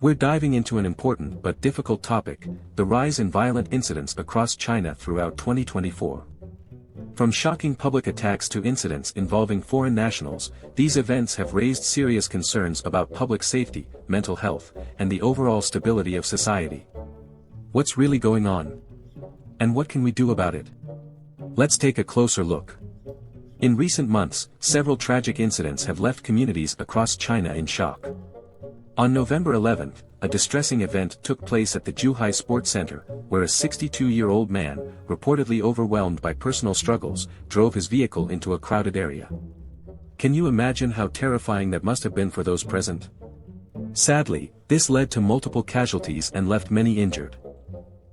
We're diving into an important but difficult topic, the rise in violent incidents across China throughout 2024. From shocking public attacks to incidents involving foreign nationals, these events have raised serious concerns about public safety, mental health, and the overall stability of society. What's really going on? And what can we do about it? Let's take a closer look. In recent months, several tragic incidents have left communities across China in shock. On November 11th, a distressing event took place at the Zhuhai Sports Center, where a 62-year-old man, reportedly overwhelmed by personal struggles, drove his vehicle into a crowded area. Can you imagine how terrifying that must have been for those present? Sadly, this led to multiple casualties and left many injured.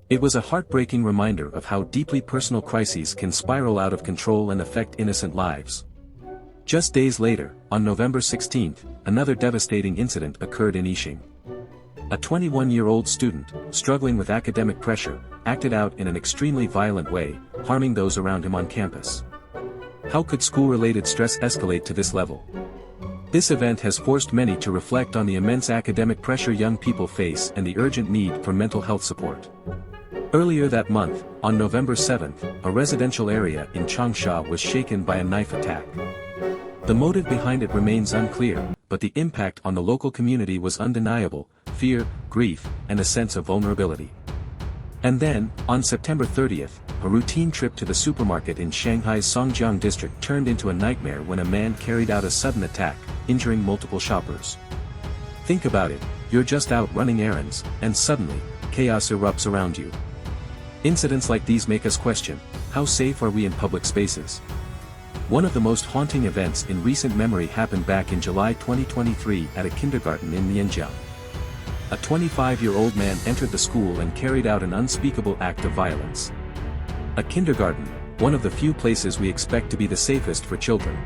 It was a heartbreaking reminder of how deeply personal crises can spiral out of control and affect innocent lives. Just days later, on November 16th, another devastating incident occurred in Yixing. A 21-year-old student, struggling with academic pressure, acted out in an extremely violent way, harming those around him on campus. How could school-related stress escalate to this level? This event has forced many to reflect on the immense academic pressure young people face and the urgent need for mental health support. Earlier that month, on November 7th, a residential area in Changsha was shaken by a knife attack. The motive behind it remains unclear, but the impact on the local community was undeniable: fear, grief, and a sense of vulnerability. And then, on September 30th, a routine trip to the supermarket in Shanghai's Songjiang district turned into a nightmare when a man carried out a sudden attack, injuring multiple shoppers. Think about it, you're just out running errands, and suddenly, chaos erupts around you. Incidents like these make us question, how safe are we in public spaces? One of the most haunting events in recent memory happened back in July 2023 at a kindergarten in Lianjiang. A 25-year-old man entered the school and carried out an unspeakable act of violence. A kindergarten, one of the few places we expect to be the safest for children.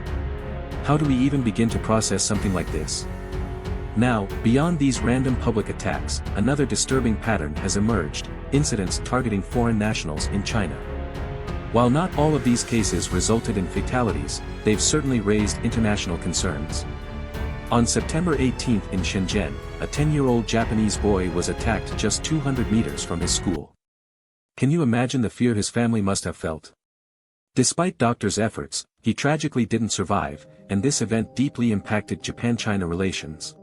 How do we even begin to process something like this? Now, beyond these random public attacks, another disturbing pattern has emerged: incidents targeting foreign nationals in China. While not all of these cases resulted in fatalities, they've certainly raised international concerns. On September 18th in Shenzhen, a 10-year-old Japanese boy was attacked just 200 meters from his school. Can you imagine the fear his family must have felt? Despite doctors' efforts, he tragically didn't survive, and this event deeply impacted Japan-China relations.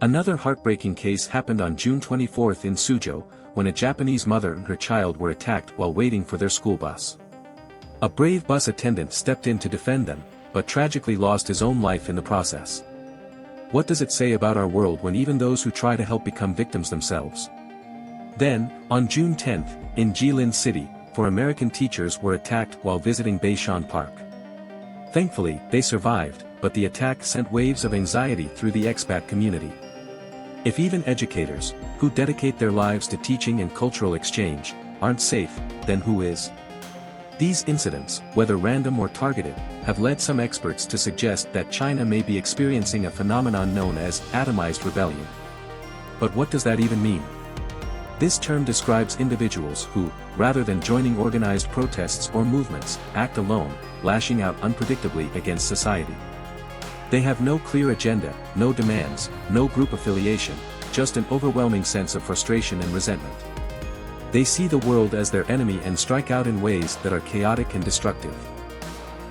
Another heartbreaking case happened on June 24th in Suzhou, when a Japanese mother and her child were attacked while waiting for their school bus. A brave bus attendant stepped in to defend them, but tragically lost his own life in the process. What does it say about our world when even those who try to help become victims themselves? Then, on June 10th, in Jilin City, 4 American teachers were attacked while visiting Beishan Park. Thankfully, they survived, but the attack sent waves of anxiety through the expat community. If even educators, who dedicate their lives to teaching and cultural exchange, aren't safe, then who is? These incidents, whether random or targeted, have led some experts to suggest that China may be experiencing a phenomenon known as atomized rebellion. But what does that even mean? This term describes individuals who, rather than joining organized protests or movements, act alone, lashing out unpredictably against society. They have no clear agenda, no demands, no group affiliation, just an overwhelming sense of frustration and resentment. They see the world as their enemy and strike out in ways that are chaotic and destructive.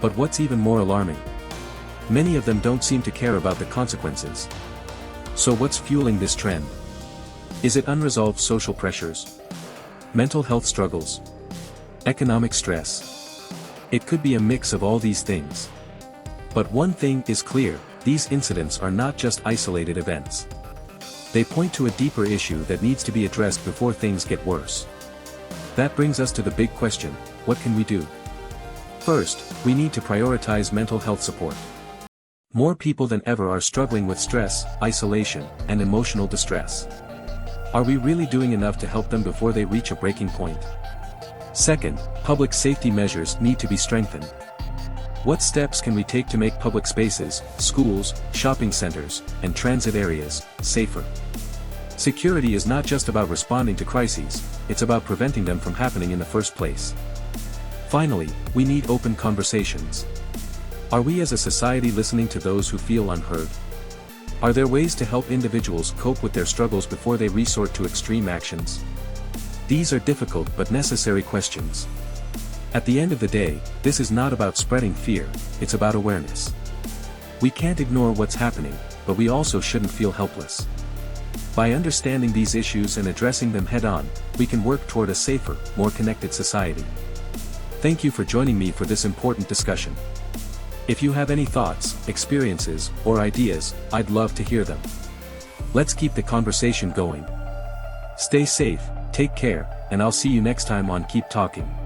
But what's even more alarming? Many of them don't seem to care about the consequences. So what's fueling this trend? Is it unresolved social pressures? Mental health struggles? Economic stress? It could be a mix of all these things. But one thing is clear: these incidents are not just isolated events. They point to a deeper issue that needs to be addressed before things get worse. That brings us to the big question: what can we do? First, we need to prioritize mental health support. More people than ever are struggling with stress, isolation, and emotional distress. Are we really doing enough to help them before they reach a breaking point? Second, public safety measures need to be strengthened. What steps can we take to make public spaces, schools, shopping centers, and transit areas safer? Security is not just about responding to crises, it's about preventing them from happening in the first place. Finally, we need open conversations. Are we as a society listening to those who feel unheard? Are there ways to help individuals cope with their struggles before they resort to extreme actions? These are difficult but necessary questions. At the end of the day, this is not about spreading fear, it's about awareness. We can't ignore what's happening, but we also shouldn't feel helpless. By understanding these issues and addressing them head-on, we can work toward a safer, more connected society. Thank you for joining me for this important discussion. If you have any thoughts, experiences, or ideas, I'd love to hear them. Let's keep the conversation going. Stay safe, take care, and I'll see you next time on Keep Talking.